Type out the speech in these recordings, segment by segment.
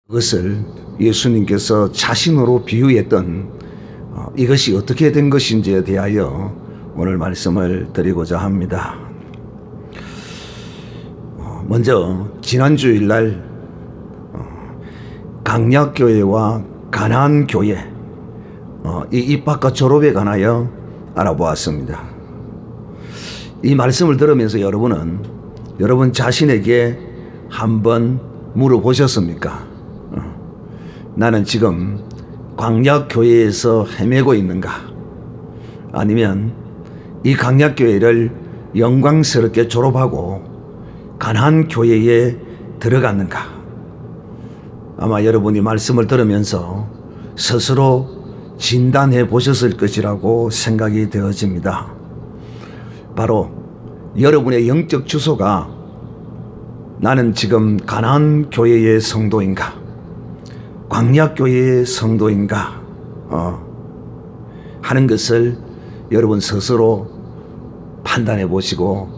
그것을 예수님께서 자신으로 비유했던 이것이 어떻게 된 것인지에 대하여 오늘 말씀을 드리고자 합니다. 먼저 지난 주일날 강약교회와 가나안교회 이 입학과 졸업에 관하여 알아보았습니다. 이 말씀을 들으면서 여러분 자신에게 한번 물어보셨습니까? 나는 지금 광약교회에서 헤매고 있는가? 아니면 이 광약교회를 영광스럽게 졸업하고 가나안교회에 들어갔는가? 아마 여러분이 말씀을 들으면서 스스로 진단해 보셨을 것이라고 생각이 되어집니다. 바로 여러분의 영적 주소가 나는 지금 가나안교회의 성도인가? 광약교회의 성도인가? 하는 것을 여러분 스스로 판단해 보시고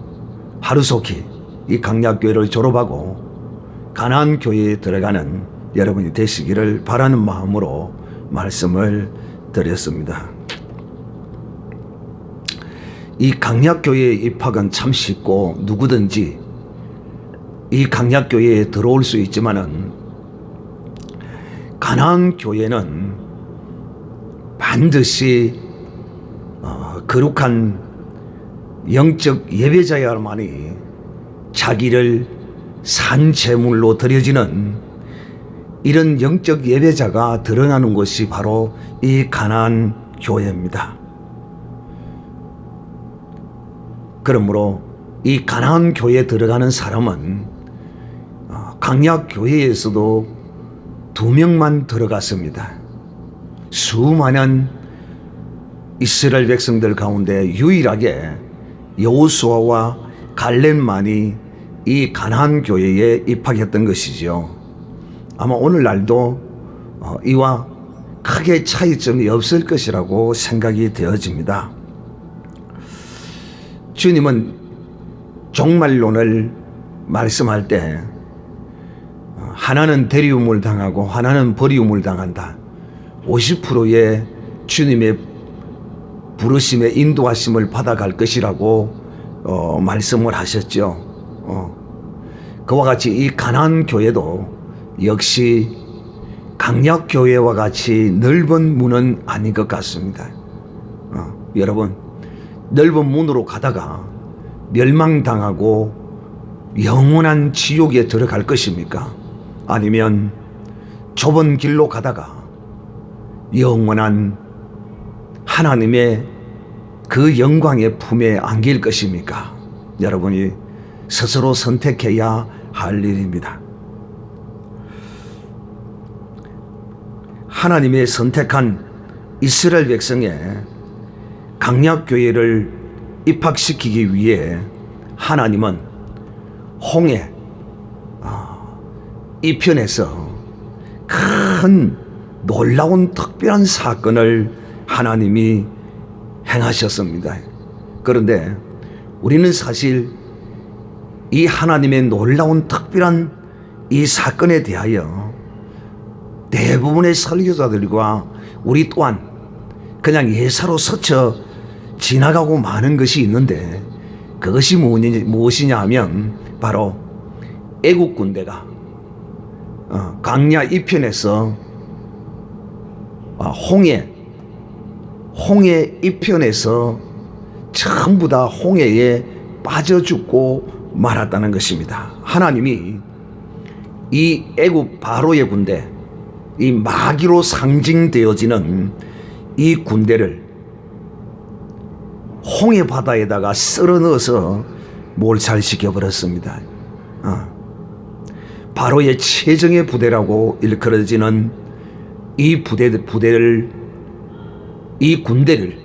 하루속히 이 광약교회를 졸업하고 가나안교회에 들어가는 여러분이 되시기를 바라는 마음으로 말씀을 드렸습니다. 이 광약교회에 입학은 참 쉽고 누구든지 이 광약교회에 들어올 수 있지만은 가나안교회는 반드시 거룩한 영적 예배자야만이 자기를 산 제물로 드려지는 이런 영적 예배자가 드러나는 것이 바로 이 가나안교회입니다. 그러므로 이 가나안교회에 들어가는 사람은 광약교회에서도 2명만 들어갔습니다. 수많은 이스라엘 백성들 가운데 유일하게 여호수아와 갈렙만이 이 가나안교회에 입학했던 것이죠. 아마 오늘날도 이와 크게 차이점이 없을 것이라고 생각이 되어집니다. 주님은 종말론을 말씀할 때 하나는 데리움을 당하고 하나는 버리움을 당한다. 50%의 주님의 부르심에 인도하심을 받아갈 것이라고 말씀을 하셨죠. 그와 같이 이 가나안교회도 역시 강약교회와 같이 넓은 문은 아닌 것 같습니다. 여러분, 넓은 문으로 가다가 멸망당하고 영원한 지옥에 들어갈 것입니까? 아니면 좁은 길로 가다가 영원한 하나님의 그 영광의 품에 안길 것입니까? 여러분이 스스로 선택해야 할 일입니다. 하나님의 선택한 이스라엘 백성의 강약교회를 입학시키기 위해 하나님은 홍해 이편에서 큰 놀라운 특별한 사건을 하나님이 행하셨습니다. 그런데 우리는 사실 이 하나님의 놀라운 특별한 이 사건에 대하여 대부분의 설교자들과 우리 또한 그냥 예사로 스쳐 지나가고 마는 것이 있는데, 그것이 무엇이냐 하면 바로 애국 군대가 광야 이편에서 홍해 이편에서 전부 다 홍해에 빠져 죽고 말았다는 것입니다. 하나님이 이 애국 바로의 군대, 이 마귀로 상징되어지는 이 군대를 홍해 바다에다가 쓸어 넣어서 몰살시켜 버렸습니다. 바로의 최정예 부대라고 일컬어지는 이 이 군대를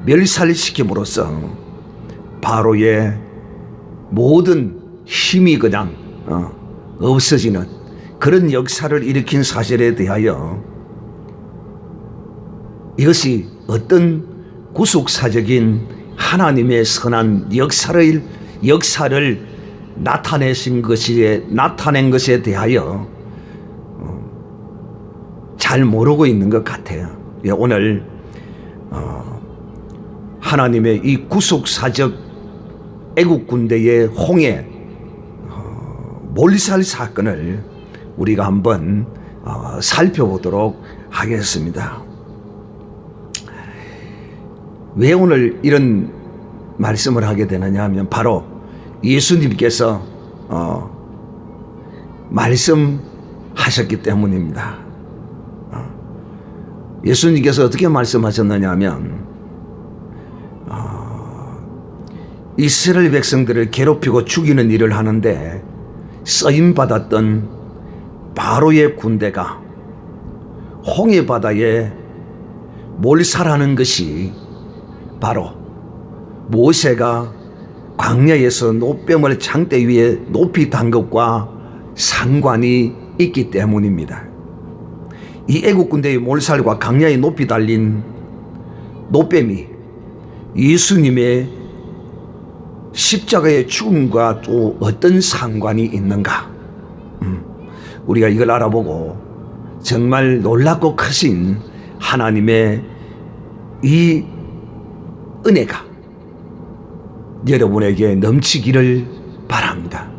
멸살시킴으로써 바로의 모든 힘이 그냥 없어지는 그런 역사를 일으킨 사실에 대하여 이것이 어떤 구속사적인 하나님의 선한 역사를 나타낸 것에 대하여 잘 모르고 있는 것 같아요. 예, 오늘 하나님의 이 구속사적 애국 군대의 홍해 몰살 사건을 우리가 한번 살펴보도록 하겠습니다. 왜 오늘 이런 말씀을 하게 되느냐 하면 바로 예수님께서 말씀하셨기 때문입니다. 예수님께서 어떻게 말씀하셨느냐 하면 이스라엘 백성들을 괴롭히고 죽이는 일을 하는데 쓰임받았던 바로의 군대가 홍해바다에 몰살하는 것이 바로 모세가 광야에서 노뱀을 창대 위에 높이 단 것과 상관이 있기 때문입니다. 이 애국군대의 몰살과 광야에 높이 달린 노뱀이 예수님의 십자가의 죽음과 또 어떤 상관이 있는가? 우리가 이걸 알아보고 정말 놀랍고 크신 하나님의 이 은혜가 여러분에게 넘치기를 바랍니다.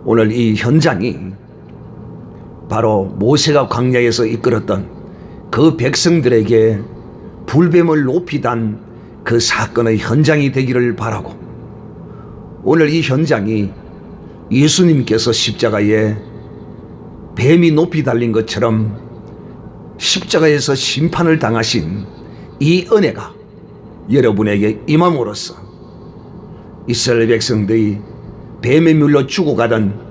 오늘 이 현장이 바로 모세가 광야에서 이끌었던 그 백성들에게 불뱀을 높이 단 그 사건의 현장이 되기를 바라고, 오늘 이 현장이 예수님께서 십자가에 뱀이 높이 달린 것처럼 십자가에서 심판을 당하신 이 은혜가 여러분에게 임함으로써 이스라엘 백성들이 뱀에 물려 죽어가던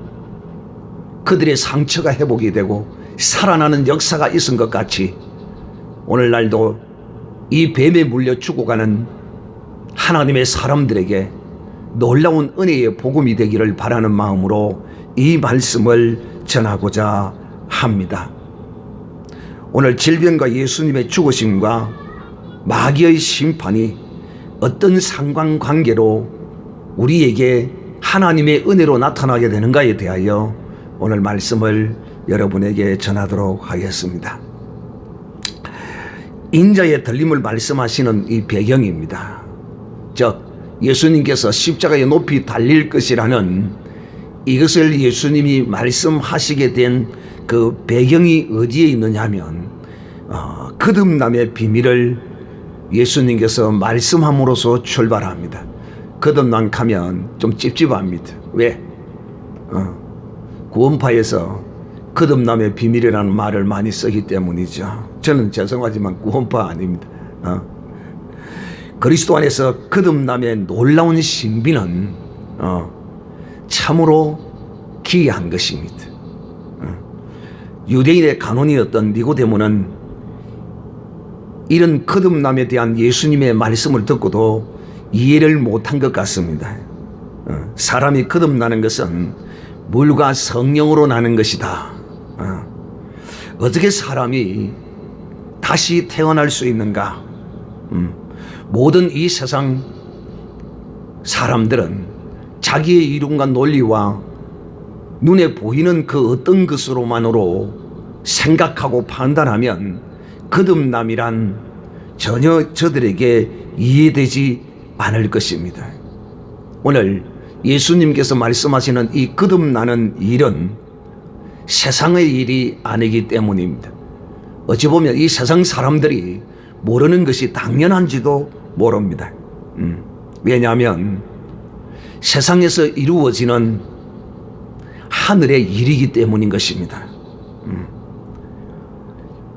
그들의 상처가 회복이 되고 살아나는 역사가 있은 것 같이 오늘날도 이 뱀에 물려 죽어가는 하나님의 사람들에게 놀라운 은혜의 복음이 되기를 바라는 마음으로 이 말씀을 전하고자 합니다. 오늘 질병과 예수님의 죽으심과 마귀의 심판이 어떤 상관관계로 우리에게 하나님의 은혜로 나타나게 되는가에 대하여 오늘 말씀을 여러분에게 전하도록 하겠습니다. 인자의 들림을 말씀하시는 이 배경입니다. 즉 예수님께서 십자가에 높이 달릴 것이라는 이것을 예수님이 말씀하시게 된 그 배경이 어디에 있느냐 하면 거듭남의 비밀을 예수님께서 말씀함으로써 출발합니다. 거듭남 가면 좀 찝찝합니다. 왜? 구원파에서 거듭남의 비밀이라는 말을 많이 쓰기 때문이죠. 저는 죄송하지만 구원파 아닙니다. 그리스도 안에서 거듭남의 놀라운 신비는 참으로 기이한 것입니다. 유대인의 간원이었던 니고데모는 이런 거듭남에 대한 예수님의 말씀을 듣고도 이해를 못한 것 같습니다. 사람이 거듭나는 것은 물과 성령으로 나는 것이다. 어떻게 사람이 다시 태어날 수 있는가? 모든 이 세상 사람들은 자기의 이론과 논리와 눈에 보이는 그 어떤 것으로만으로 생각하고 판단하면 거듭남이란 전혀 저들에게 이해되지 않을 것입니다. 오늘 예수님께서 말씀하시는 이 거듭나는 일은 세상의 일이 아니기 때문입니다. 어찌 보면 이 세상 사람들이 모르는 것이 당연한지도 모릅니다. 왜냐하면 세상에서 이루어지는 하늘의 일이기 때문인 것입니다.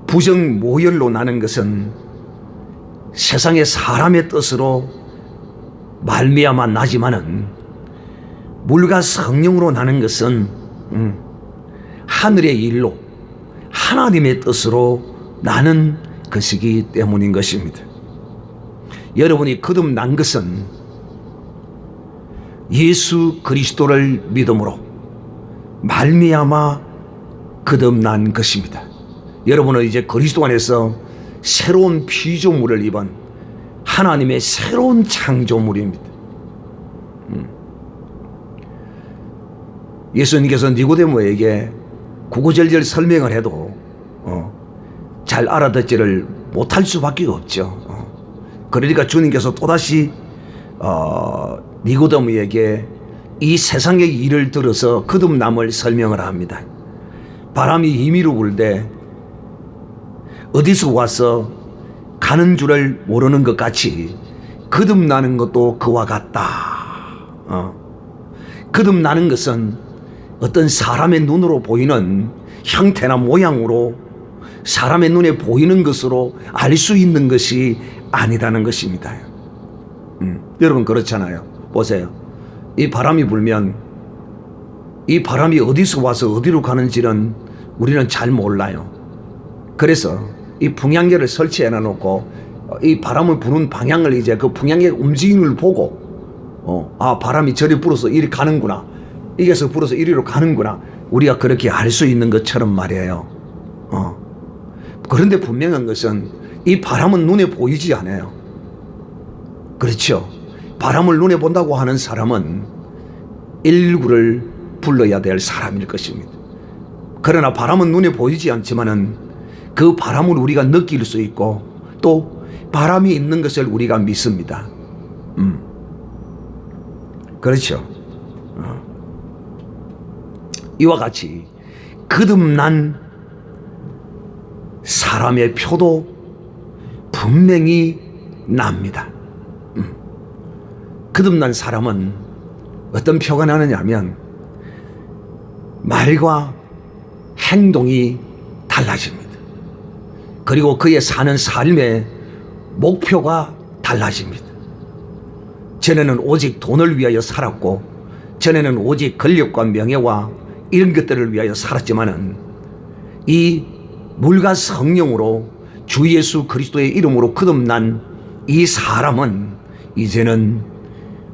부정 모열로 나는 것은 세상의 사람의 뜻으로 말미암아 나지만은 물과 성령으로 나는 것은 하늘의 일로 하나님의 뜻으로 나는 것이기 때문인 것입니다. 여러분이 거듭난 것은 예수 그리스도를 믿음으로 말미암아 거듭난 것입니다. 여러분은 이제 그리스도 안에서 새로운 피조물을 입은 하나님의 새로운 창조물입니다. 예수님께서 니고데모에게 구구절절 설명을 해도 잘 알아듣지를 못할 수밖에 없죠. 그러니까 주님께서 또다시 니고데모에게 이 세상의 일을 들어서 거듭남을 설명을 합니다. 바람이 임의로 불되 어디서 와서 가는 줄을 모르는 것 같이 거듭나는 것도 그와 같다. 거듭나는 것은 어떤 사람의 눈으로 보이는 형태나 모양으로 사람의 눈에 보이는 것으로 알 수 있는 것이 아니다는 것입니다. 여러분 그렇잖아요. 보세요. 이 바람이 불면 이 바람이 어디서 와서 어디로 가는지는 우리는 잘 몰라요. 그래서 이 풍향계를 설치해 놔놓고 이 바람을 부는 방향을 이제 그 풍향계 움직임을 보고 바람이 저리 불어서 이리 가는구나, 이게서 불어서 이리로 가는구나, 우리가 그렇게 알 수 있는 것처럼 말이에요. 그런데 분명한 것은 이 바람은 눈에 보이지 않아요. 그렇죠. 바람을 눈에 본다고 하는 사람은 일구를 불러야 될 사람일 것입니다. 그러나 바람은 눈에 보이지 않지만은 그 바람을 우리가 느낄 수 있고 또 바람이 있는 것을 우리가 믿습니다. 그렇죠. 이와 같이 거듭난 사람의 표도 분명히 납니다. 거듭난 사람은 어떤 표가 나느냐 하면 말과 행동이 달라집니다. 그리고 그의 사는 삶의 목표가 달라집니다. 전에는 오직 돈을 위하여 살았고, 전에는 오직 권력과 명예와 이런 것들을 위하여 살았지만은 이 물과 성령으로 주 예수 그리스도의 이름으로 거듭난 이 사람은 이제는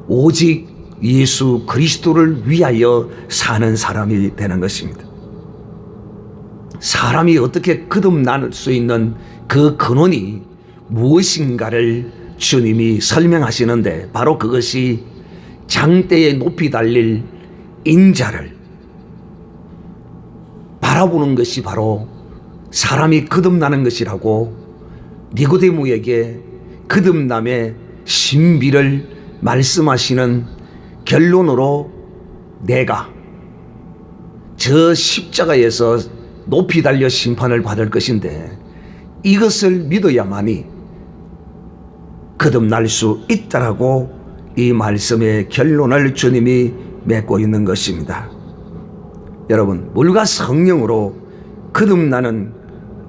오직 예수 그리스도를 위하여 사는 사람이 되는 것입니다. 사람이 어떻게 거듭날 수 있는 그 근원이 무엇인가를 주님이 설명하시는데, 바로 그것이 장대에 높이 달릴 인자를 바라보는 것이 바로 사람이 거듭나는 것이라고 니고데모에게 거듭남의 신비를 말씀하시는 결론으로 내가 저 십자가에서 높이 달려 심판을 받을 것인데 이것을 믿어야만이 거듭날 수 있다라고 이 말씀의 결론을 주님이 맺고 있는 것입니다. 여러분, 물과 성령으로 거듭나는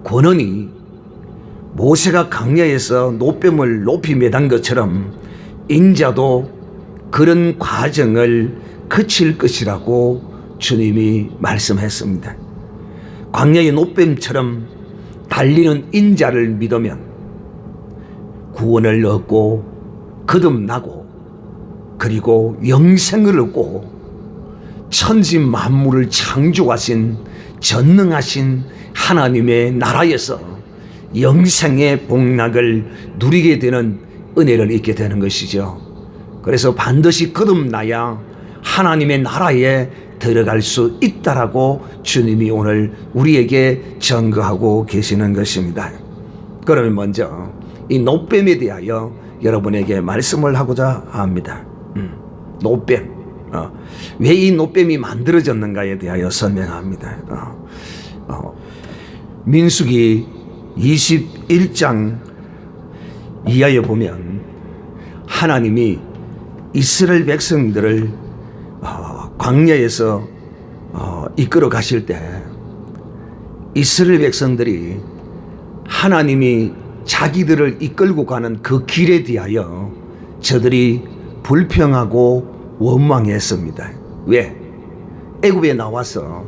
권한이 모세가 광야에서 노뱀을 높이 매단 것처럼 인자도 그런 과정을 거칠 것이라고 주님이 말씀했습니다. 광야의 노뱀처럼 달리는 인자를 믿으면 구원을 얻고 거듭나고 그리고 영생을 얻고 천지 만물을 창조하신 전능하신 하나님의 나라에서 영생의 복락을 누리게 되는 은혜를 잊게 되는 것이죠. 그래서 반드시 거듭나야 하나님의 나라에 들어갈 수 있다라고 주님이 오늘 우리에게 증거하고 계시는 것입니다. 그러면 먼저 이 노뱀에 대하여 여러분에게 말씀을 하고자 합니다. 노뱀, 왜 이 노뱀이 만들어졌는가에 대하여 설명합니다. 민수기 21장 이하에 보면 하나님이 이스라엘 백성들을 광야에서 이끌어 가실 때 이스라엘 백성들이 하나님이 자기들을 이끌고 가는 그 길에 대하여 저들이 불평하고 원망했습니다. 왜? 애굽에 나와서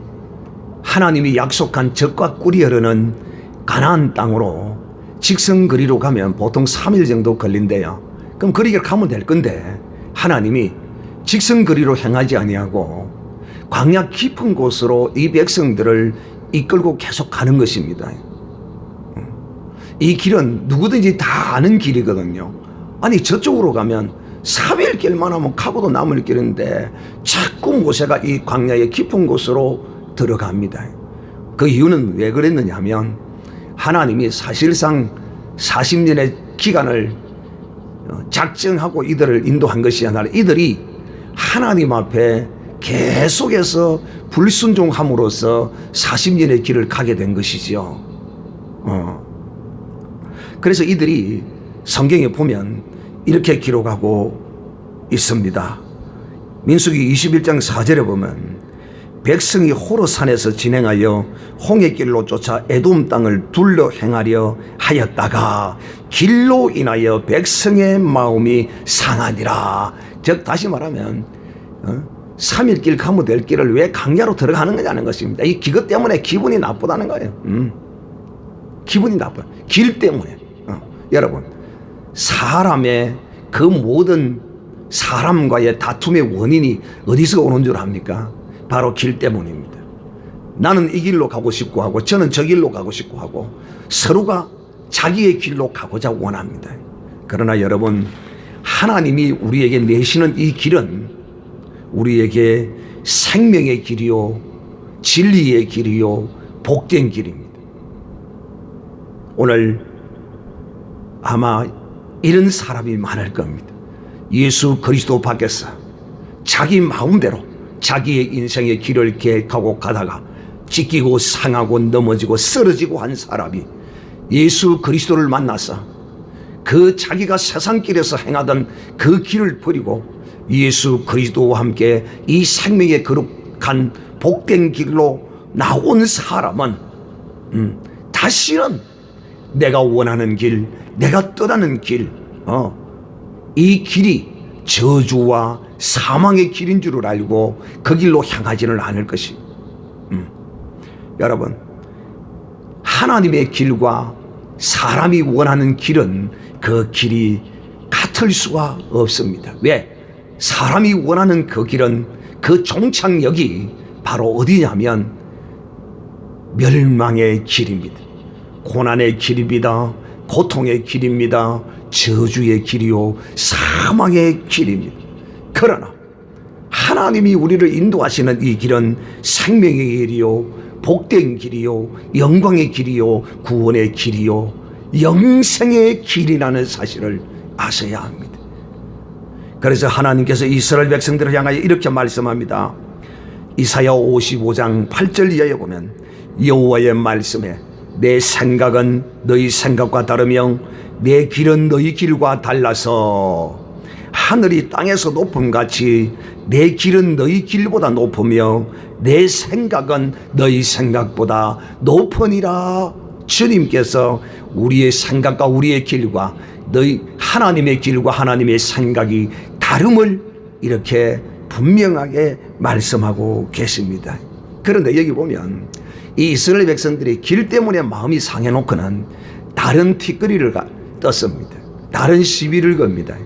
하나님이 약속한 젖과 꿀이 흐르는 가나안 땅으로 직선거리로 가면 보통 3일 정도 걸린대요. 그럼 거리를 가면 될 건데 하나님이 직선거리로 행하지 아니하고 광야 깊은 곳으로 이 백성들을 이끌고 계속 가는 것입니다. 이 길은 누구든지 다 아는 길이거든요. 아니 저쪽으로 가면 3일 길만 하면 가고도 남을 길인데 자꾸 모세가 이 광야의 깊은 곳으로 들어갑니다. 그 이유는 왜 그랬느냐 하면 하나님이 사실상 40년의 기간을 작정하고 이들을 인도한 것이 아니라 이들이 하나님 앞에 계속해서 불순종함으로써 40년의 길을 가게 된 것이죠. 그래서 이들이 성경에 보면 이렇게 기록하고 있습니다. 민수기 21장 4절에 보면 백성이 호르산에서 진행하여 홍해길로 쫓아 에돔 땅을 둘러 행하려 하였다가 길로 인하여 백성의 마음이 상하니라. 즉 다시 말하면 3일 길 가면 될 길을 왜 강야로 들어가는 거냐는 것입니다. 이 그것 때문에 기분이 나쁘다는 거예요. 기분이 나빠. 길 때문에. 여러분, 사람의 그 모든 사람과의 다툼의 원인이 어디서 오는 줄 압니까? 바로 길 때문입니다. 나는 이 길로 가고 싶고 하고 저는 저 길로 가고 싶고 하고 서로가 자기의 길로 가고자 원합니다. 그러나 여러분, 하나님이 우리에게 내시는 이 길은 우리에게 생명의 길이요, 진리의 길이요, 복된 길입니다. 오늘 아마 이런 사람이 많을 겁니다. 예수 그리스도 밖에서 자기 마음대로 자기의 인생의 길을 계획하고 가다가 찢기고 상하고 넘어지고 쓰러지고 한 사람이 예수 그리스도를 만나서 그 자기가 세상 길에서 행하던 그 길을 버리고 예수 그리스도와 함께 이 생명의 거룩한 복된 길로 나온 사람은 다시는 내가 원하는 길, 내가 떠나는 길, 이 길이 저주와 사망의 길인 줄을 알고 그 길로 향하지는 않을 것이. 여러분, 하나님의 길과 사람이 원하는 길은 그 길이 같을 수가 없습니다. 왜? 사람이 원하는 그 길은 그 종착역이 바로 어디냐면 멸망의 길입니다. 고난의 길입니다. 고통의 길입니다. 저주의 길이요, 사망의 길입니다. 그러나 하나님이 우리를 인도하시는 이 길은 생명의 길이요, 복된 길이요, 영광의 길이요, 구원의 길이요, 영생의 길이라는 사실을 아셔야 합니다. 그래서 하나님께서 이스라엘 백성들을 향하여 이렇게 말씀합니다. 이사야 55장 8절 이하에 보면 여호와의 말씀에 내 생각은 너희 생각과 다르며 내 길은 너희 길과 달라서 하늘이 땅에서 높음같이 내 길은 너희 길보다 높으며 내 생각은 너희 생각보다 높으니라. 주님께서 우리의 생각과 우리의 길과 너희 하나님의 길과 하나님의 생각이 다름을 이렇게 분명하게 말씀하고 계십니다. 그런데 여기 보면 이 이스라엘 백성들이 길 때문에 마음이 상해놓고는 다른 티끌이를 떴습니다. 다른 시비를 겁니다.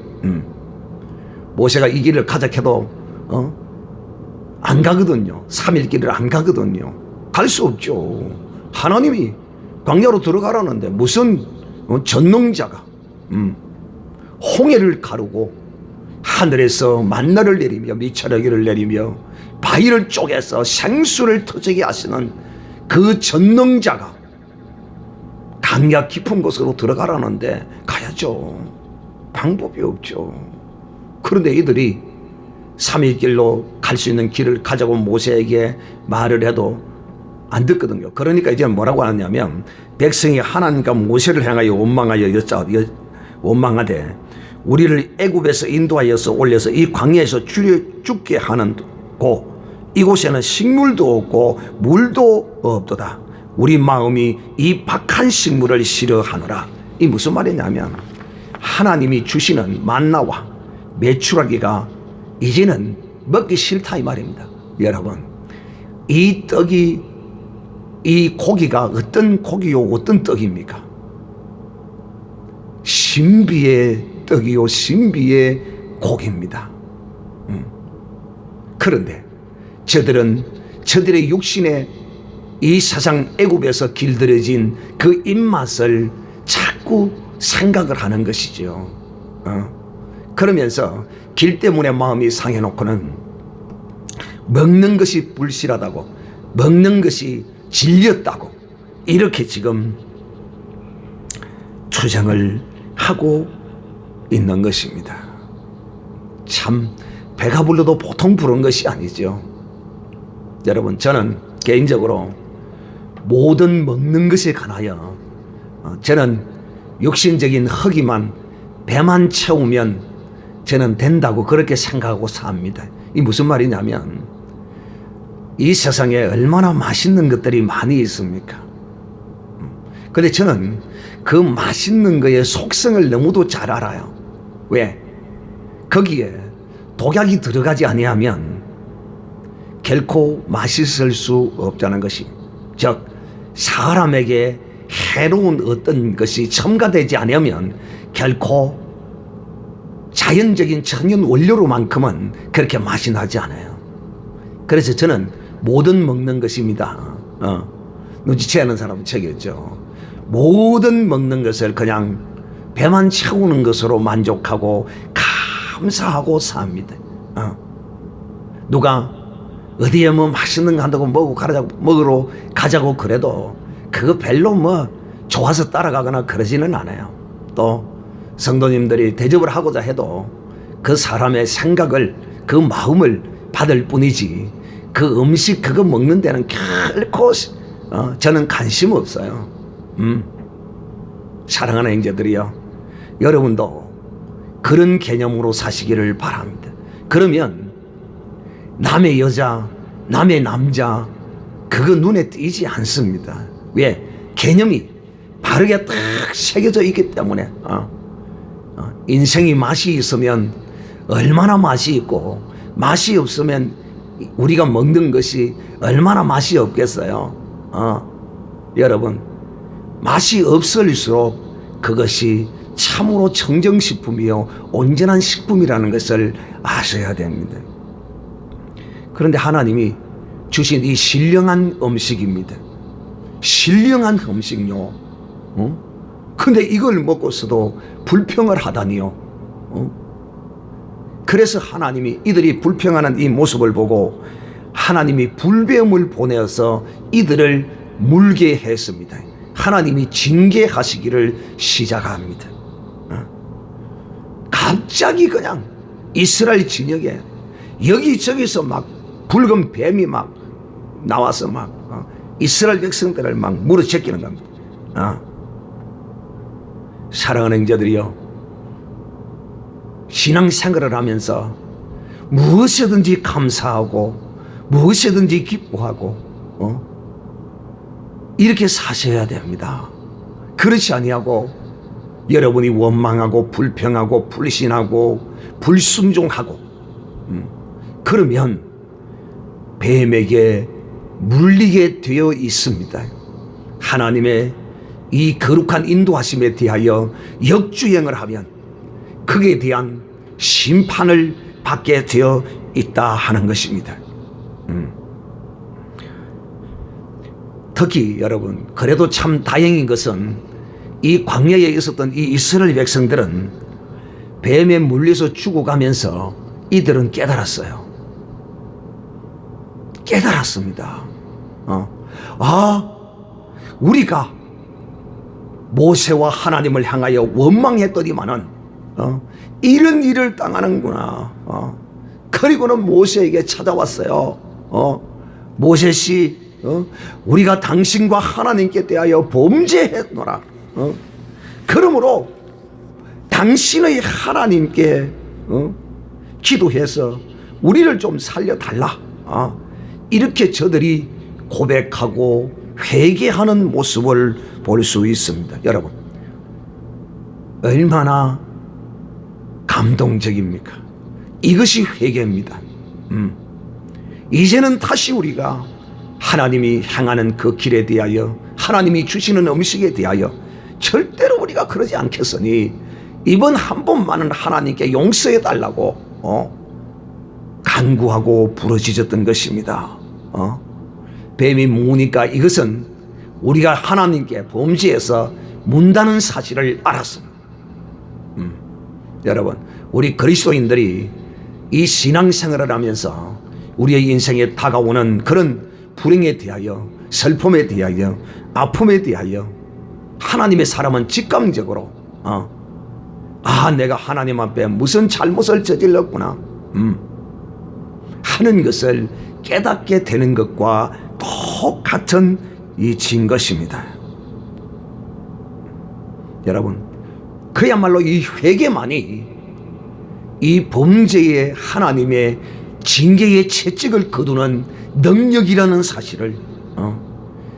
모세가 이 길을 가자 해도 안 가거든요. 3일 길을 안 가거든요. 갈 수 없죠. 하나님이 광야로 들어가라는데 무슨 전능자가 홍해를 가르고 하늘에서 만나를 내리며 미철하기를 내리며 바위를 쪼개서 생수를 터지게 하시는 그 전능자가 강야 깊은 곳으로 들어가라는데 가야죠. 방법이 없죠. 그런데 이들이 3일 길로 갈 수 있는 길을 가자고 모세에게 말을 해도 안 듣거든요. 그러니까 이제 뭐라고 하냐면 백성이 하나님과 모세를 향하여 원망하되 우리를 애굽에서 인도하여서 올려서 이 광야에서 죽게 하는 곳, 이곳에는 식물도 없고 물도 없도다. 우리 마음이 이 박한 식물을 싫어하노라. 이 무슨 말이냐면 하나님이 주시는 만나와 메추라기가 이제는 먹기 싫다 이 말입니다. 여러분, 이 떡이, 이 고기가 어떤 고기요, 어떤 떡입니까? 신비의 떡이요, 신비의 고기입니다. 그런데 저들의 육신에 이 세상 애굽에서 길들여진 그 입맛을 자꾸 생각을 하는 것이죠. 그러면서 길 때문에 마음이 상해놓고는 먹는 것이 불실하다고, 먹는 것이 질렸다고 이렇게 지금 주장을 하고 있는 것입니다. 참 배가 불러도 보통 부른 것이 아니죠. 여러분, 저는 개인적으로 모든 먹는 것에 관하여 저는 육신적인 허기만 배만 채우면 저는 된다고 그렇게 생각하고 삽니다. 이 무슨 말이냐면 이 세상에 얼마나 맛있는 것들이 많이 있습니까? 그런데 저는 그 맛있는 거의 속성을 너무도 잘 알아요. 왜? 거기에 독약이 들어가지 아니하면 결코 맛있을 수 없다는 것이, 즉 사람에게 해로운 어떤 것이 첨가되지 않으면 결코 자연적인 천연 원료로만큼은 그렇게 맛이 나지 않아요. 그래서 저는 모든 먹는 것입니다. 눈치채는 사람은 책이었죠. 모든 먹는 것을 그냥 배만 채우는 것으로 만족하고 감사하고 삽니다. 누가 어디에 뭐 맛있는 거 한다고 먹으러 가자고 그래도 그거 별로 뭐 좋아서 따라가거나 그러지는 않아요. 또 성도님들이 대접을 하고자 해도 그 사람의 생각을, 그 마음을 받을 뿐이지 그 음식 그거 먹는 데는 결코 저는 관심 없어요. 사랑하는 형제들이요, 여러분도 그런 개념으로 사시기를 바랍니다. 그러면 남의 여자, 남의 남자 그거 눈에 띄지 않습니다. 왜? 개념이 바르게 딱 새겨져 있기 때문에. 인생이 맛이 있으면 얼마나 맛이 있고, 맛이 없으면 우리가 먹는 것이 얼마나 맛이 없겠어요. 여러분, 맛이 없을수록 그것이 참으로 청정식품이요 온전한 식품이라는 것을 아셔야 됩니다. 그런데 하나님이 주신 이 신령한 음식입니다. 신령한 음식요. 근데 이걸 먹고서도 불평을 하다니요. 그래서 하나님이 이들이 불평하는 이 모습을 보고 하나님이 불뱀을 보내어서 이들을 물게 했습니다. 하나님이 징계하시기를 시작합니다. 갑자기 그냥 이스라엘 진영에 여기저기서 막 붉은 뱀이 막 나와서 막 이스라엘 백성들을 막 물어제끼는 겁니다. 사랑하는 형제들이요, 신앙생활을 하면서 무엇이든지 감사하고 무엇이든지 기뻐하고 이렇게 사셔야 됩니다. 그렇지 아니하고 여러분이 원망하고 불평하고 불신하고 불순종하고 그러면 뱀에게 물리게 되어 있습니다. 하나님의 이 거룩한 인도하심에 대하여 역주행을 하면 그에 대한 심판을 받게 되어 있다 하는 것입니다. 특히 여러분, 그래도 참 다행인 것은 이 광야에 있었던 이 이스라엘 백성들은 뱀에 물려서 죽어가면서 이들은 깨달았어요. 깨달았습니다. 우리가 모세와 하나님을 향하여 원망했더니만은 이런 일을 당하는구나. 그리고는 모세에게 찾아왔어요. 모세씨, 우리가 당신과 하나님께 대하여 범죄했노라. 그러므로 당신의 하나님께 기도해서 우리를 좀 살려달라. 이렇게 저들이 고백하고 회개하는 모습을 볼 수 있습니다. 여러분, 얼마나 감동적입니까? 이것이 회개입니다. 이제는 다시 우리가 하나님이 향하는 그 길에 대하여, 하나님이 주시는 음식에 대하여 절대로 우리가 그러지 않겠으니 이번 한 번만은 하나님께 용서해 달라고 간구하고 부르짖었던 것입니다. 뱀이 무니까 이것은 우리가 하나님께 범죄해서 문다는 사실을 알았습니다. 여러분, 우리 그리스도인들이 이 신앙생활을 하면서 우리의 인생에 다가오는 그런 불행에 대하여, 슬픔에 대하여, 아픔에 대하여 하나님의 사람은 직감적으로 내가 하나님 앞에 무슨 잘못을 저질렀구나 하는 것을 깨닫게 되는 것과 똑같은 이치인 것입니다. 여러분, 그야말로 이 회개만이 이 범죄의 하나님의 징계의 채찍을 거두는 능력이라는 사실을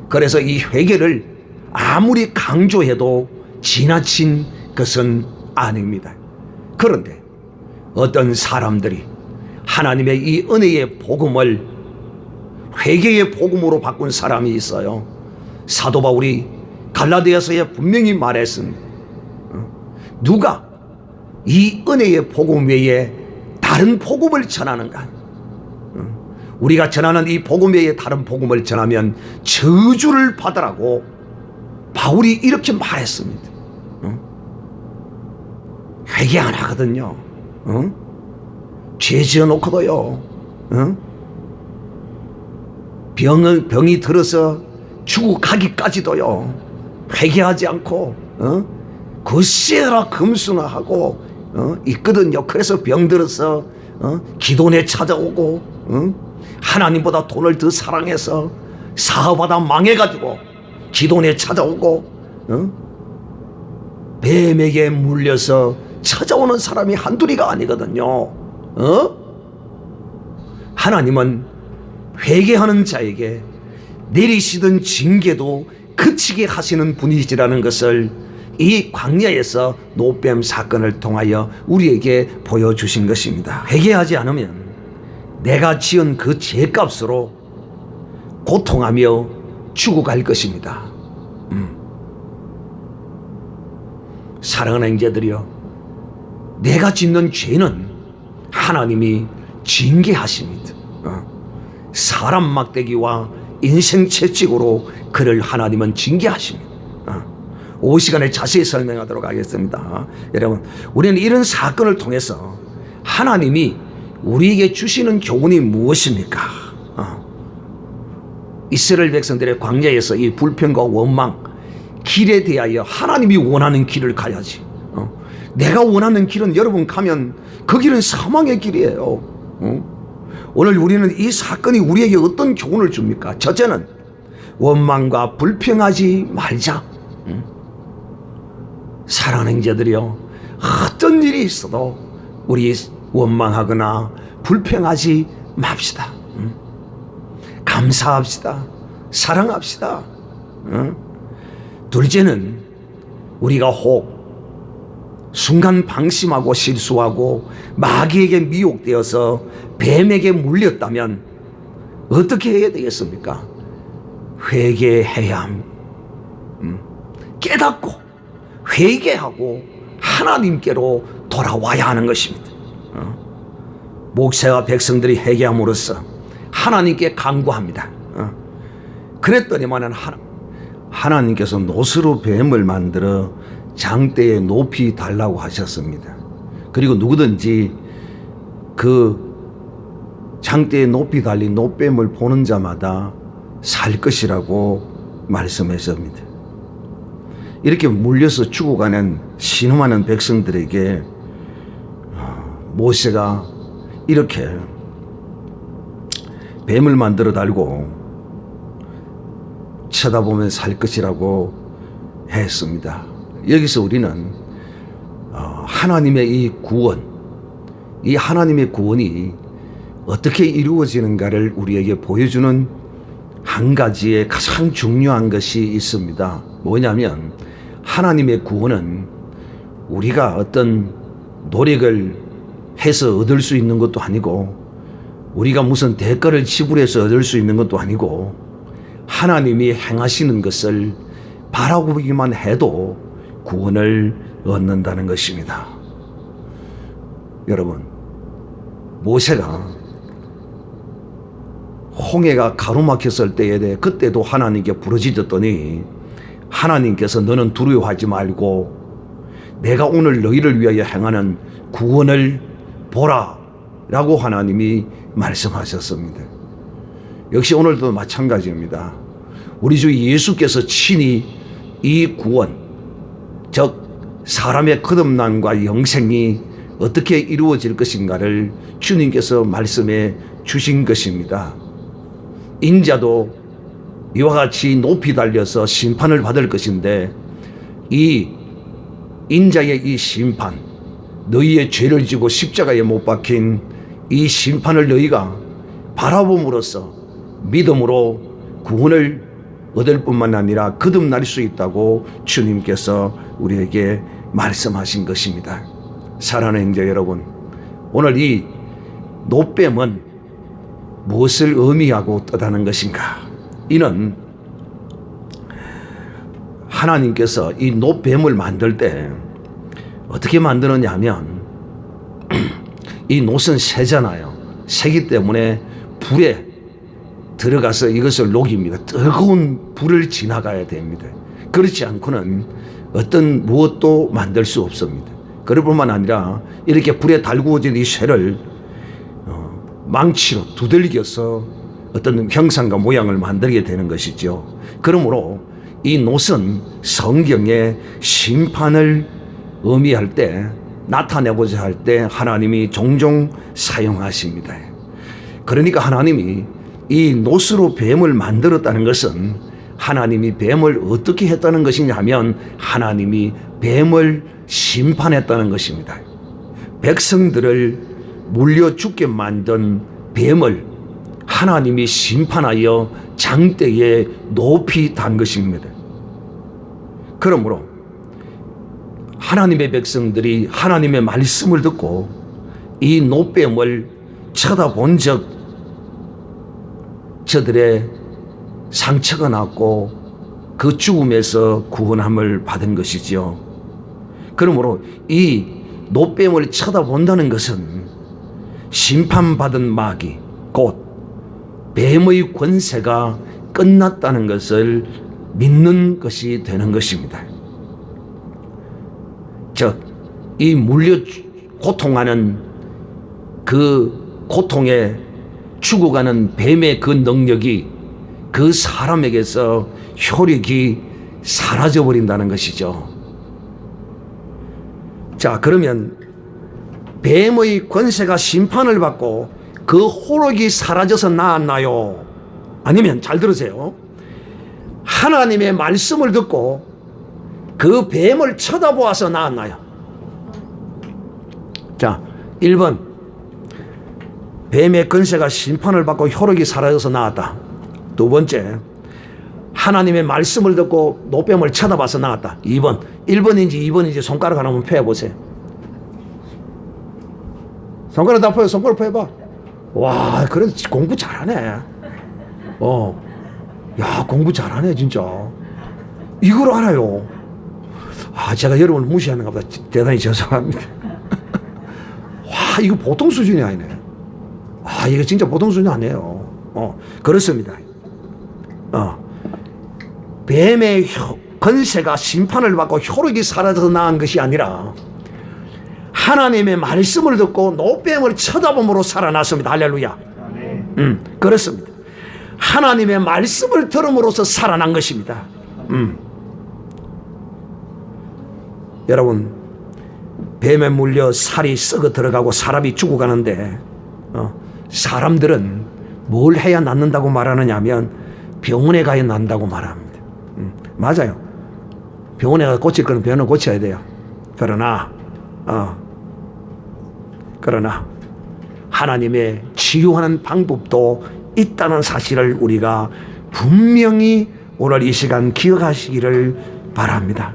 그래서 이 회개를 아무리 강조해도 지나친 것은 아닙니다. 그런데 어떤 사람들이 하나님의 이 은혜의 복음을 회개의 복음으로 바꾼 사람이 있어요. 사도 바울이 갈라디아서에 분명히 말했습니다. 누가 이 은혜의 복음 외에 다른 복음을 전하는가? 우리가 전하는 이 복음 외에 다른 복음을 전하면 저주를 받으라고 바울이 이렇게 말했습니다. 회개 안 하거든요. 죄 지어놓고도요. 병이 들어서 죽어가기까지도요. 회개하지 않고 거시해라 금수나 하고 있거든요. 그래서 병들어서 기도원에 찾아오고 하나님보다 돈을 더 사랑해서 사업하다 망해가지고 기도원에 찾아오고 뱀에게 물려서 찾아오는 사람이 한둘이가 아니거든요. 하나님은 회개하는 자에게 내리시던 징계도 그치게 하시는 분이시라는 것을 이 광야에서 노뱀 사건을 통하여 우리에게 보여주신 것입니다. 회개하지 않으면 내가 지은 그 죄값으로 고통하며 죽어갈 것입니다. 사랑하는 형제들이여, 내가 짓는 죄는 하나님이 징계하십니다. 사람 막대기와 인생 채찍으로 그를 하나님은 징계하십니다. 5시간에 자세히 설명하도록 하겠습니다. 여러분, 우리는 이런 사건을 통해서 하나님이 우리에게 주시는 교훈이 무엇입니까? 이스라엘 백성들의 광야에서 이 불평과 원망 길에 대하여 하나님이 원하는 길을 가야지. 내가 원하는 길은 여러분 가면 그 길은 사망의 길이에요. 오늘 우리는 이 사건이 우리에게 어떤 교훈을 줍니까? 첫째는 원망과 불평하지 말자. 사랑하는 형제들이요, 어떤 일이 있어도 우리 원망하거나 불평하지 맙시다. 감사합시다. 사랑합시다. 둘째는 우리가 혹 순간 방심하고 실수하고 마귀에게 미혹되어서 뱀에게 물렸다면 어떻게 해야 되겠습니까? 회개해야 합니다. 깨닫고 회개하고 하나님께로 돌아와야 하는 것입니다. 목사와 백성들이 회개함으로써 하나님께 간구합니다. 그랬더니만 하나님께서 노스로 뱀을 만들어 장대에 높이 달라고 하셨습니다. 그리고 누구든지 그 장대에 높이 달린 노뱀을 보는 자마다 살 것이라고 말씀하셨습니다. 이렇게 물려서 죽어가는 신음하는 백성들에게 모세가 이렇게 뱀을 만들어 달고 쳐다보면 살 것이라고 했습니다. 여기서 우리는 하나님의 이 구원, 이 하나님의 구원이 어떻게 이루어지는가를 우리에게 보여주는 한 가지의 가장 중요한 것이 있습니다. 뭐냐면 하나님의 구원은 우리가 어떤 노력을 해서 얻을 수 있는 것도 아니고 우리가 무슨 대가를 지불해서 얻을 수 있는 것도 아니고 하나님이 행하시는 것을 바라보기만 해도 구원을 얻는다는 것입니다. 여러분, 모세가 홍해가 가로막혔을 때에 그때도 하나님께 부르짖었더니 하나님께서 너는 두려워하지 말고 내가 오늘 너희를 위하여 행하는 구원을 보라 라고 하나님이 말씀하셨습니다. 역시 오늘도 마찬가지입니다. 우리 주 예수께서 친히 이 구원, 즉 사람의 거듭남과 영생이 어떻게 이루어질 것인가를 주님께서 말씀해 주신 것입니다. 인자도 이와 같이 높이 달려서 심판을 받을 것인데, 이 인자의 이 심판, 너희의 죄를 지고 십자가에 못 박힌 이 심판을 너희가 바라봄으로써 믿음으로 구원을 얻을 뿐만 아니라 거듭날 수 있다고 주님께서 우리에게 말씀하신 것입니다. 사랑하는 형제 여러분, 오늘 이 노뱀은 무엇을 의미하고 뜻하는 것인가? 이는 하나님께서 이 노뱀을 만들 때 어떻게 만드느냐 하면, 이 노은 새잖아요. 새기 때문에 불에 들어가서 이것을 녹입니다. 뜨거운 불을 지나가야 됩니다. 그렇지 않고는 어떤 무엇도 만들 수 없습니다. 그럴 뿐만 아니라 이렇게 불에 달구어진 이 쇠를 망치로 두들겨서 어떤 형상과 모양을 만들게 되는 것이죠. 그러므로 이 노은 성경의 심판을 의미할 때, 나타내고자 할 때 하나님이 종종 사용하십니다. 그러니까 하나님이 이 노스로 뱀을 만들었다는 것은 하나님이 뱀을 어떻게 했다는 것이냐 하면, 하나님이 뱀을 심판했다는 것입니다. 백성들을 물려 죽게 만든 뱀을 하나님이 심판하여 장대에 높이 단 것입니다. 그러므로 하나님의 백성들이 하나님의 말씀을 듣고 이 노뱀을 쳐다본 적 저들의 상처가 났고 그 죽음에서 구원함을 받은 것이지요. 그러므로 이 노뱀을 쳐다본다는 것은 심판받은 마귀, 곧 뱀의 권세가 끝났다는 것을 믿는 것이 되는 것입니다. 즉, 이 물려 고통하는 그 고통에 죽어가는 뱀의 그 능력이 그 사람에게서 효력이 사라져버린다는 것이죠. 자, 그러면 뱀의 권세가 심판을 받고 그 효력이 사라져서 나았나요? 아니면, 잘 들으세요, 하나님의 말씀을 듣고 그 뱀을 쳐다보아서 나았나요? 자, 1번, 뱀의 권세가 심판을 받고 효력이 사라져서 나았다. 2번째, 하나님의 말씀을 듣고 노뱀을 쳐다봐서 나왔다. 2번. 1번인지 2번인지 손가락 하나만 펴보세요. 손가락 다 펴요. 손가락 펴봐. 와, 그래도 공부 잘하네. 야, 공부 잘하네 진짜. 이걸 알아요. 아, 제가 여러분을 무시하는가 보다. 대단히 죄송합니다. 와, 이거 보통 수준이 아니네. 아, 이거 진짜 보통 수준이 아니에요. 그렇습니다. 뱀의 권세가 심판을 받고 효력이 사라져서 나은 것이 아니라 하나님의 말씀을 듣고 노뱀을 쳐다봄으로 살아났습니다. 할렐루야. 그렇습니다. 하나님의 말씀을 들음으로써 살아난 것입니다. 여러분, 뱀에 물려 살이 썩어 들어가고 사람이 죽어가는데 사람들은 뭘 해야 낫는다고 말하느냐 하면 병원에 가야 난다고 말합니다. 맞아요. 병원에 가서 고칠 거는 병원을 고쳐야 돼요. 그러나 하나님의 치유하는 방법도 있다는 사실을 우리가 분명히 오늘 이 시간 기억하시기를 바랍니다.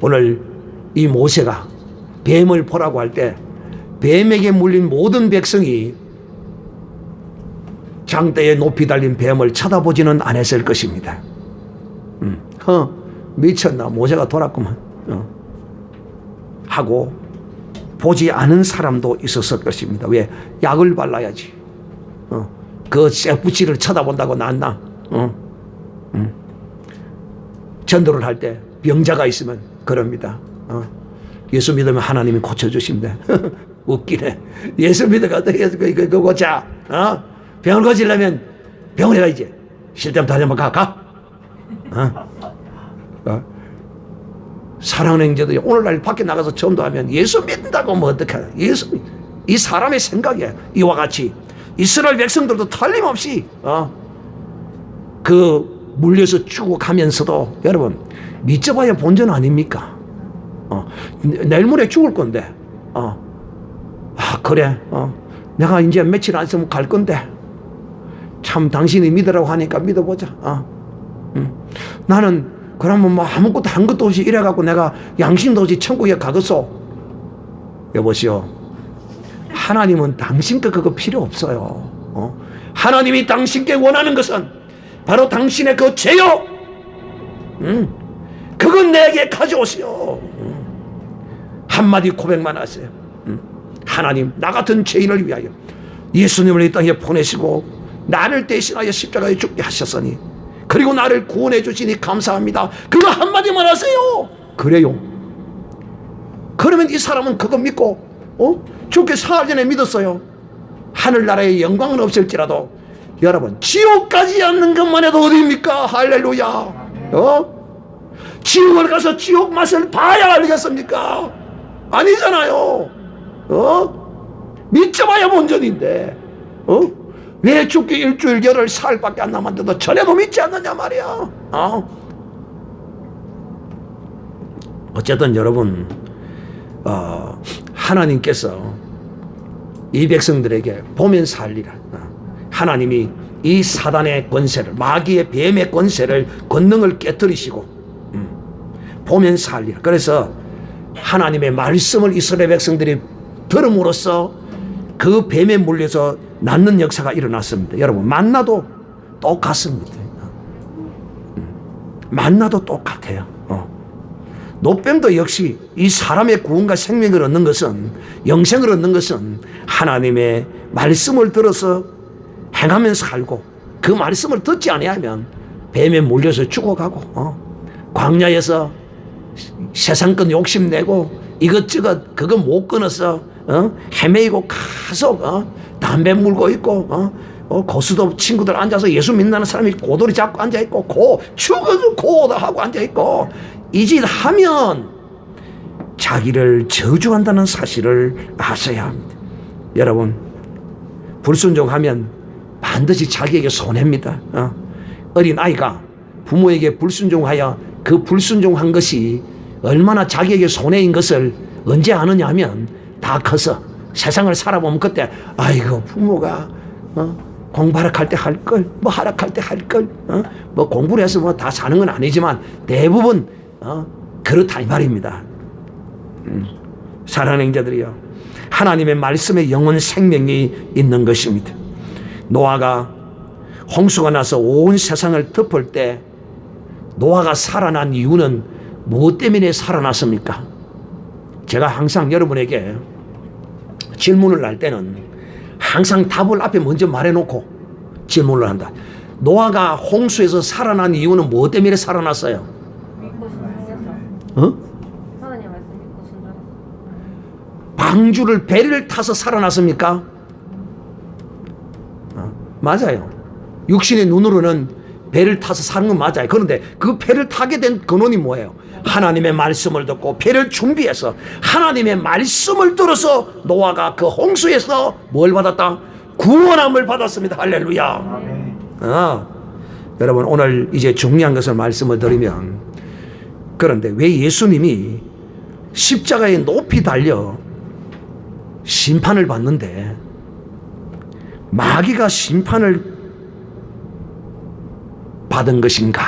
오늘 이 모세가 뱀을 보라고 할 때 뱀에게 물린 모든 백성이 장대에 높이 달린 뱀을 쳐다보지는 않았을 것입니다. 미쳤나, 모세가 돌았구만 하고 보지 않은 사람도 있었을 것입니다. 왜? 약을 발라야지. 그 쇠붙이를 쳐다본다고 낫나? 전도를 할 때 병자가 있으면 그럽니다. 예수 믿으면 하나님이 고쳐주십니다. 웃기네. 예수 믿으면 어떻게 해서 그거 고쳐? 병을 고치려면 병원에 가야지. 싫다면 다시 한번 가. 사랑하는 형제들이 오늘날 밖에 나가서 전도하면 예수 믿는다고 뭐 어떡해. 예수, 이 사람의 생각이야. 이와 같이 이스라엘 백성들도 틀림없이 그 물려서 죽어가면서도 여러분 믿져봐야 본전 아닙니까? 내일 모레 죽을 건데 그래 내가 이제 며칠 안 있으면 갈 건데 참 당신이 믿으라고 하니까 믿어보자. 나는 그러면 뭐 아무것도 한 것도 없이 이래갖고 내가 양심도 없이 천국에 가겠소. 여보시오, 하나님은 당신께 그거 필요 없어요. 하나님이 당신께 원하는 것은 바로 당신의 그 죄요. 그건 내게 가져오시오. 한마디 고백만 하세요. 하나님, 나 같은 죄인을 위하여 예수님을 이 땅에 보내시고 나를 대신하여 십자가에 죽게 하셨으니 그리고 나를 구원해 주시니 감사합니다. 그거 한마디만 하세요. 그래요. 그러면 이 사람은 그거 믿고 죽게 사흘 전에 믿었어요. 하늘나라의 영광은 없을지라도 여러분 지옥까지 않는 것만 해도 어디입니까? 할렐루야. 지옥을 가서 지옥 맛을 봐야 알겠습니까? 아니잖아요. 믿자마야 본전인데 왜 죽기 일주일 열흘 사흘밖에 안 남았는데도 전에도 믿지 않느냐 말이야. 어쨌든 여러분 하나님께서 이 백성들에게 보면서 살리라. 하나님이 이 사단의 권세를, 마귀의 뱀의 권세를, 권능을 깨뜨리시고 보면서 살리라. 그래서 하나님의 말씀을 이스라엘 백성들이 들음으로써 그 뱀에 물려서 낫는 역사가 일어났습니다. 여러분 만나도 똑같습니다. 만나도 똑같아요. 노뱀도 역시 이 사람의 구원과 생명을 얻는 것은, 영생을 얻는 것은 하나님의 말씀을 들어서 행하면서 살고 그 말씀을 듣지 아니하면 뱀에 물려서 죽어가고 광야에서 세상껏 욕심내고 이것저것 그거 못 끊어서 헤매이고 계속 담배 물고 있고 고수도 친구들 앉아서 예수 믿는 사람이 고도리 잡고 앉아있고 죽어도 고도하고 앉아있고 이 짓 하면 자기를 저주한다는 사실을 아셔야 합니다. 여러분 불순종하면 반드시 자기에게 손해입니다. 어린아이가 부모에게 불순종하여 그 불순종한 것이 얼마나 자기에게 손해인 것을 언제 아느냐 하면 다 커서 세상을 살아보면 그때 아이고 부모가 공부 하락할 때 할걸 뭐 하락할 때 할걸 뭐 공부를 해서 뭐 다 사는 건 아니지만 대부분 그렇다 이 말입니다. 사랑하는 형제들이요, 하나님의 말씀에 영원 생명이 있는 것입니다. 노아가 홍수가 나서 온 세상을 덮을 때 노아가 살아난 이유는 무엇 때문에 살아났습니까? 제가 항상 여러분에게 질문을 할 때는 항상 답을 앞에 먼저 말해놓고 질문을 한다. 노아가 홍수에서 살아난 이유는 무엇 때문에 살아났어요? 하나님 말씀 믿고 순종했어요. 방주를 배를 타서 살아났습니까? 맞아요. 육신의 눈으로는 배를 타서 사는 건 맞아요. 그런데 그 배를 타게 된 근원이 뭐예요? 하나님의 말씀을 듣고 배를 준비해서 하나님의 말씀을 들어서 노아가 그 홍수에서 뭘 받았다? 구원함을 받았습니다. 할렐루야. 여러분 오늘 이제 중요한 것을 말씀을 드리면, 그런데 왜 예수님이 십자가에 높이 달려 심판을 받는데 마귀가 심판을 받은 것인가?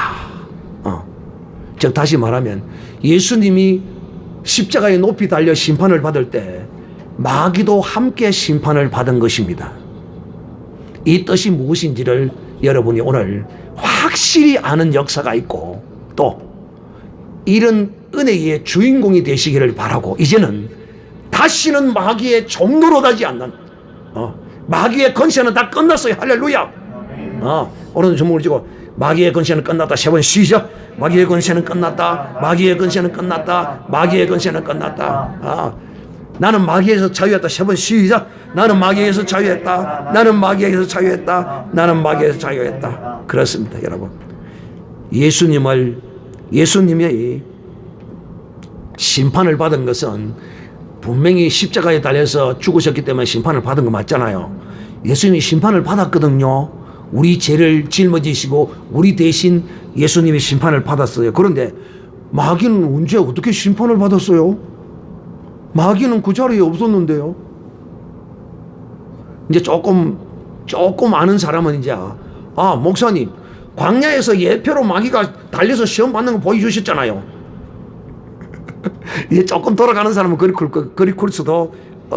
즉 다시 말하면 예수님이 십자가에 높이 달려 심판을 받을 때 마귀도 함께 심판을 받은 것입니다. 이 뜻이 무엇인지를 여러분이 오늘 확실히 아는 역사가 있고 또 이런 은혜의 주인공이 되시기를 바라고, 이제는 다시는 마귀의 종로로 가지 않는 마귀의 권세는 다 끝났어요. 할렐루야. 오늘도 주먹을 쥐고 마귀의 권세는 끝났다 세 번 쉬죠. 마귀의 권세는 끝났다. 마귀의 권세는 끝났다. 마귀의 권세는 끝났다. 나는 마귀에서 자유했다 세 번 쉬죠. 나는 마귀에서 자유했다. 나는 마귀에서 자유했다. 나는 마귀에서 자유했다. 그렇습니다, 여러분. 예수님의 심판을 받은 것은 분명히 십자가에 달려서 죽으셨기 때문에 심판을 받은 거 맞잖아요. 예수님이 심판을 받았거든요. 우리 죄를 짊어지시고 우리 대신 예수님이 심판을 받았어요. 그런데 마귀는 언제 어떻게 심판을 받았어요? 마귀는 그 자리에 없었는데요. 이제 조금 아는 사람은 이제 목사님 광야에서 예표로 마귀가 달려서 시험 받는 거 보여주셨잖아요. 이제 조금 돌아가는 사람은 그리 클 수도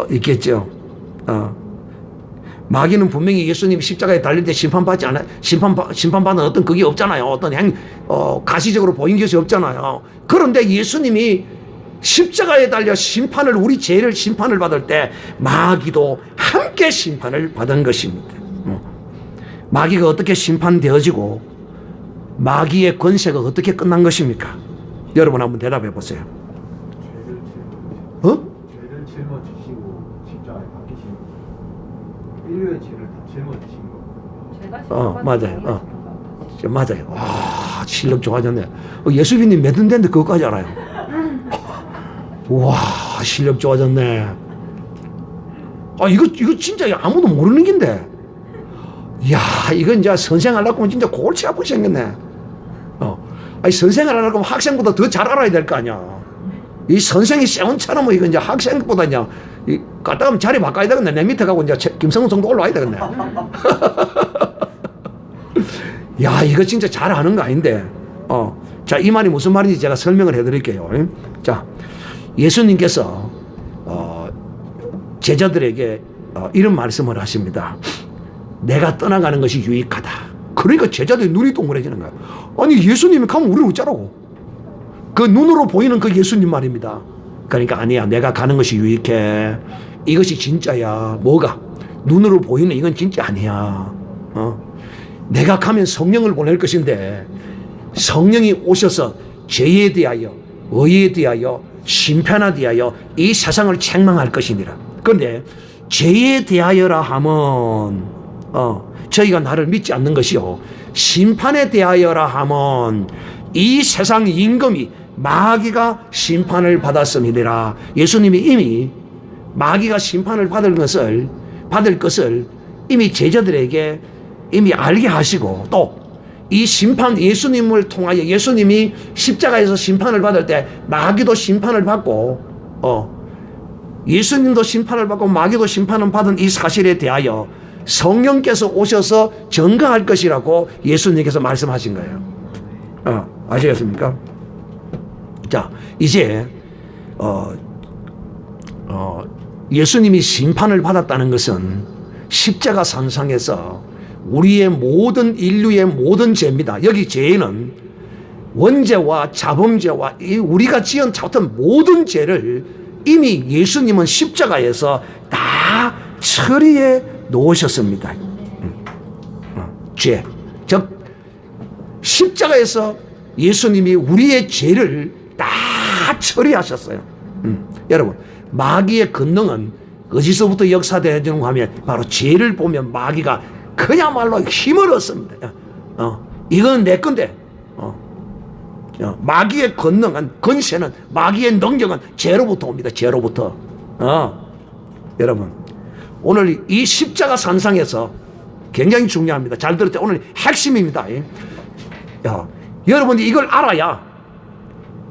있겠죠. 마귀는 분명히 예수님 십자가에 달릴 때 심판받는 어떤 그게 없잖아요. 어떤 가시적으로 보인 것이 없잖아요. 그런데 예수님이 십자가에 달려 우리 죄를 심판을 받을 때 마귀도 함께 심판을 받은 것입니다. 마귀가 어떻게 심판되어지고 마귀의 권세가 어떻게 끝난 것입니까? 여러분 한번 대답해 보세요. 죄를 짊어지시고 십자가에 박히신 인류의 죄를 다 짊어지신 거. 맞아요. 맞아요. 실력 좋아졌네. 예수님이 몇 년 됐는데 그것까지 알아요. 와, 실력 좋아졌네. 이거 진짜 아무도 모르는 긴데. 이야, 이건 이제 선생하려고 하면 진짜 골치 아프게 생겼네. 선생을 하려고 하면 학생보다 더 잘 알아야 될 거 아니야. 이 선생이 세운처럼 이거 이제 학생보다 이제 갔다 가면 자리 바꿔야 되겠네. 내 밑에 가고 이제 김성훈 정도 올라와야 되겠네. 야, 이거 진짜 잘 아는 거 아닌데. 자, 이 말이 무슨 말인지 제가 설명을 해드릴게요. 자, 예수님께서 제자들에게 이런 말씀을 하십니다. 내가 떠나가는 것이 유익하다. 그러니까 제자들이 눈이 동그래지는 거야. 아니, 예수님이 가면 우리는 어쩌라고? 그 눈으로 보이는 그 예수님 말입니다. 그러니까 아니야, 내가 가는 것이 유익해. 이것이 진짜야. 뭐가? 눈으로 보이는 이건 진짜 아니야. 내가 가면 성령을 보낼 것인데 성령이 오셔서 죄에 대하여, 의에 대하여, 심판에 대하여 이 세상을 책망할 것이니라. 그런데 죄에 대하여라 하면 저희가 나를 믿지 않는 것이요, 심판에 대하여라 하면 이 세상 임금이 마귀가 심판을 받았음이니라. 예수님이 이미 마귀가 심판을 받을 것을 이미 제자들에게 이미 알게 하시고, 또 이 심판, 예수님을 통하여 예수님이 십자가에서 심판을 받을 때 마귀도 심판을 받고 예수님도 심판을 받고 마귀도 심판을 받은 이 사실에 대하여 성령께서 오셔서 증거할 것이라고 예수님께서 말씀하신 거예요. 아시겠습니까? 자, 이제 예수님이 심판을 받았다는 것은 십자가 산상에서 우리의 모든 인류의 모든 죄입니다. 여기 죄는 원죄와 자범죄와 우리가 지은 같은 모든 죄를 이미 예수님은 십자가에서 다 처리해 놓으셨습니다. 죄, 즉 십자가에서 예수님이 우리의 죄를 다 처리하셨어요. 여러분, 마귀의 권능은 어디서부터 역사되는가 하면 바로 죄를 보면 마귀가 그야말로 힘을 얻습니다. 이건 내 건데. 마귀의 권능은, 권세는, 마귀의 능력은 죄로부터 옵니다. 죄로부터. 여러분, 오늘 이 십자가 산상에서 굉장히 중요합니다. 잘 들었죠? 오늘 핵심입니다. 여러분이 이걸 알아야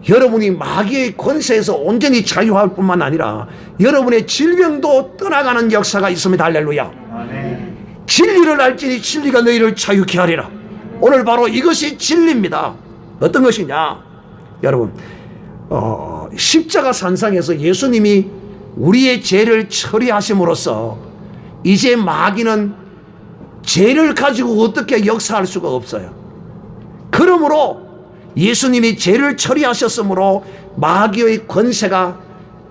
여러분이 마귀의 권세에서 온전히 자유할 뿐만 아니라 여러분의 질병도 떠나가는 역사가 있습니다. 할렐루야. 아멘. 진리를 알지니 진리가 너희를 자유케 하리라. 오늘 바로 이것이 진리입니다. 어떤 것이냐? 여러분, 십자가 산상에서 예수님이 우리의 죄를 처리하심으로써 이제 마귀는 죄를 가지고 어떻게 역사할 수가 없어요. 그러므로 예수님이 죄를 처리하셨으므로 마귀의 권세가,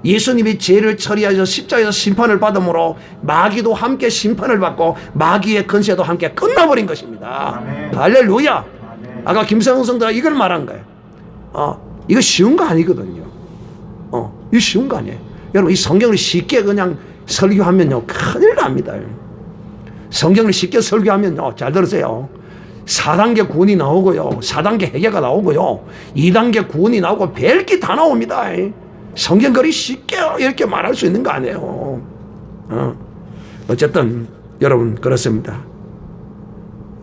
예수님이 죄를 처리하셔서 십자가에서 심판을 받음으로 마귀도 함께 심판을 받고 마귀의 권세도 함께 끝나버린 것입니다. 아멘. 할렐루야. 아멘. 아까 김성훈 성도가 이걸 말한 거예요. 이거 쉬운 거 아니거든요. 이거 쉬운 거 아니에요. 여러분, 이 성경을 쉽게 그냥 설교하면요 큰일 납니다. 성경을 쉽게 설교하면요, 잘 들으세요, 4단계 구원이 나오고요. 4단계 회개가 나오고요. 2단계 구원이 나오고 별게 다 나옵니다. 성경 그리 쉽게 이렇게 말할 수 있는 거 아니에요. 어쨌든 여러분 그렇습니다.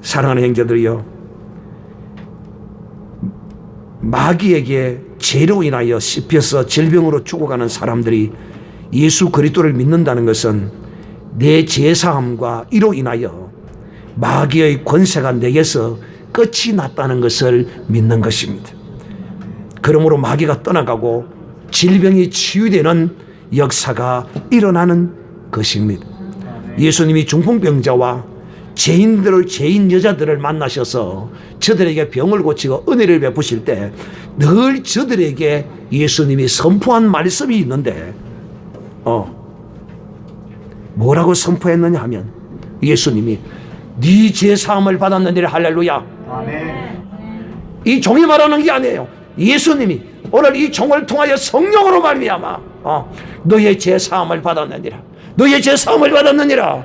사랑하는 형제들이요, 마귀에게 죄로 인하여 씹혀서 질병으로 죽어가는 사람들이 예수 그리스도를 믿는다는 것은 내 죄사함과 이로 인하여 마귀의 권세가 내게서 끝이 났다는 것을 믿는 것입니다. 그러므로 마귀가 떠나가고 질병이 치유되는 역사가 일어나는 것입니다. 예수님이 중풍병자와 죄인 여자들을 만나셔서 저들에게 병을 고치고 은혜를 베푸실 때 늘 저들에게 예수님이 선포한 말씀이 있는데 뭐라고 선포했느냐 하면 예수님이 네 죄사함을 받았느니라. 할렐루야. 아멘. 이 종이 말하는 게 아니에요. 예수님이 오늘 이 종을 통하여 성령으로 말미암아 너의 죄사함을 받았느니라. 너의 죄사함을 받았느니라.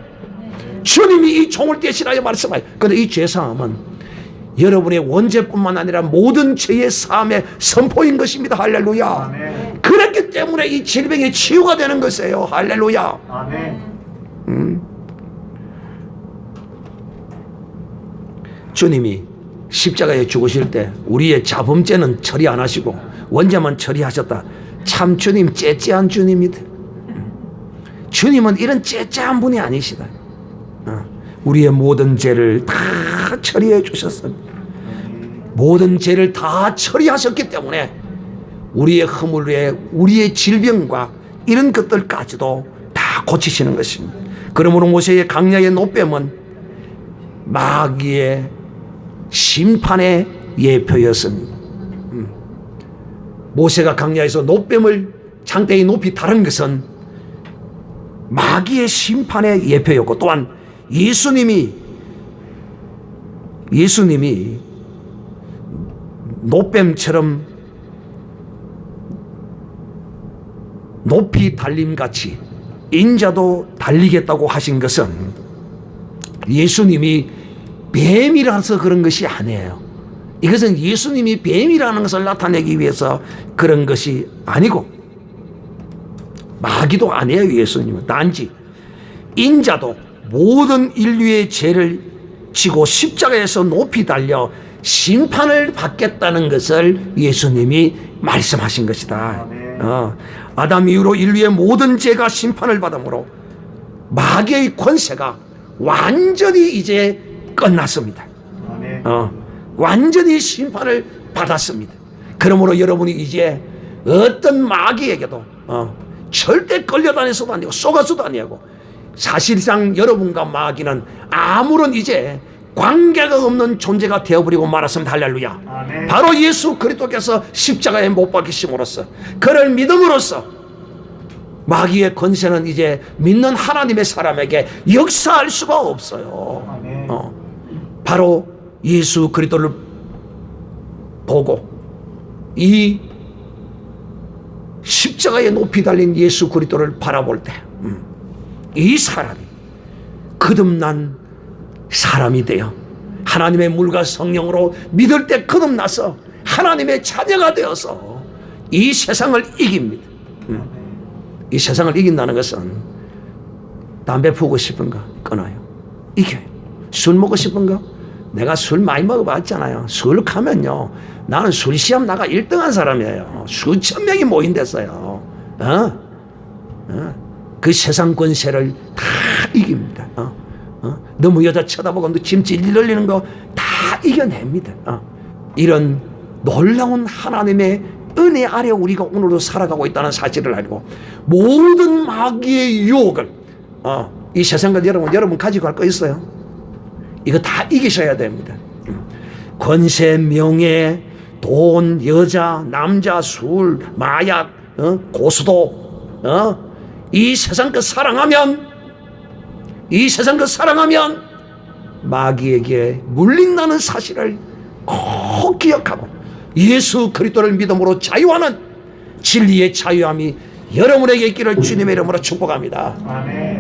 주님이 이 종을 대신하여 말씀하여. 그런데 이 죄사함은 여러분의 원죄뿐만 아니라 모든 죄의 사함의 선포인 것입니다. 할렐루야. 아멘. 그렇기 때문에 이 질병이 치유가 되는 것이에요. 할렐루야. 아멘. 주님이 십자가에 죽으실 때 우리의 자범죄는 처리 안 하시고 원죄만 처리하셨다. 참 주님 째째한 주님이다. 주님은 이런 째째한 분이 아니시다. 우리의 모든 죄를 다 처리해 주셨습니다. 모든 죄를 다 처리하셨기 때문에 우리의 허물에 우리의 질병과 이런 것들까지도 다 고치시는 것입니다. 그러므로 모세의 강야의 노뱀은 마귀의 심판의 예표였습니다. 모세가 강야에서 노뱀을 장대에 높이 다른 것은 마귀의 심판의 예표였고, 또한 예수님이 노뱀처럼 높이 달림같이 인자도 달리겠다고 하신 것은 예수님이 뱀이라서 그런 것이 아니에요. 이것은 예수님이 뱀이라는 것을 나타내기 위해서 그런 것이 아니고, 마귀도 아니에요. 예수님은 단지 인자도 모든 인류의 죄를 지고 십자가에서 높이 달려 심판을 받겠다는 것을 예수님이 말씀하신 것이다. 아담 이후로 인류의 모든 죄가 심판을 받으므로 마귀의 권세가 완전히 이제 끝났습니다. 완전히 심판을 받았습니다. 그러므로 여러분이 이제 어떤 마귀에게도 절대 끌려다녀서도 아니고 속아서도 아니고, 사실상 여러분과 마귀는 아무런 이제 관계가 없는 존재가 되어버리고 말았습니다. 할렐루야. 아멘. 바로 예수 그리스도께서 십자가에 못 박히심으로써, 그를 믿음으로써 마귀의 권세는 이제 믿는 하나님의 사람에게 역사할 수가 없어요. 아멘. 바로 예수 그리스도를 보고 이 십자가에 높이 달린 예수 그리스도를 바라볼 때 이 사람이 거듭난 사람이 되어 하나님의 물과 성령으로 믿을 때 거듭나서 하나님의 자녀가 되어서 이 세상을 이깁니다. 이 세상을 이긴다는 것은 담배 피우고 싶은가? 끊어요. 이겨요. 술 먹고 싶은가? 내가 술 많이 먹어봤잖아요. 술 가면요, 나는 술 시험 나가 1등한 사람이에요. 수천 명이 모인댔어요. 그 세상 권세를 다 이깁니다. 너무 여자 쳐다보고 짐 찔찔 흘리는 거 다 이겨냅니다. 이런 놀라운 하나님의 은혜 아래 우리가 오늘도 살아가고 있다는 사실을 알고, 모든 마귀의 유혹을 이 세상과 여러분 가지고 갈 거 있어요? 이거 다 이기셔야 됩니다. 권세, 명예, 돈, 여자, 남자, 술, 마약, 고수도, 이 세상 것 사랑하면, 마귀에게 물린다는 사실을 꼭 기억하고 예수 그리스도를 믿음으로 자유하는 진리의 자유함이 여러분에게 있기를 주님의 이름으로 축복합니다. 아멘.